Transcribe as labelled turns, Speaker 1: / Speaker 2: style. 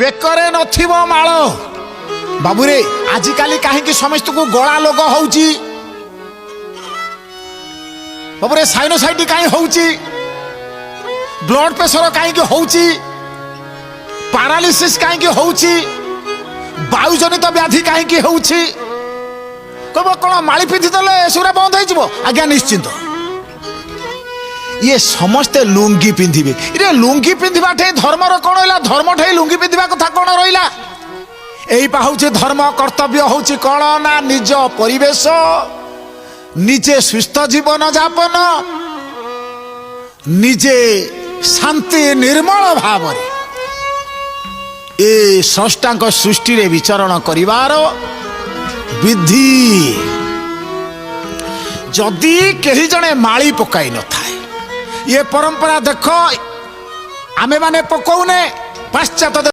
Speaker 1: बेकरे नथिबो माळ बाबूरे आजिकाली कहीं समस्त को गला लोग होउची बाबूरे साइनोसाइटिस कहीं होउची ब्लड प्रेशर कहीं होउची पैरालिसिस कहीं होउची वायुजनित व्याधि कहीं होउची कब कौन माली पिंधि देले सुरा बंद हो आज्ञा निश्चिंत ये समस्ते लुंगी पिंधिबे रे लुंगी पिंधिबा ठे धर्मर कौन रहा धर्म ठे लुंगी पिंधिबा कथा कौन रहा यही हूँ धर्म कर्तव्य हूँ कौन ना निज परिवेश निजे सुस्थ जीवन जापन निजे शांति निर्मल भाव ए स्रष्टांक सृष्टि रे विचरण करिवार विधि जदि कहीं जने माली पकाई न थाए ये परंपरा देख आमे माने पकाउने पाश्चात्य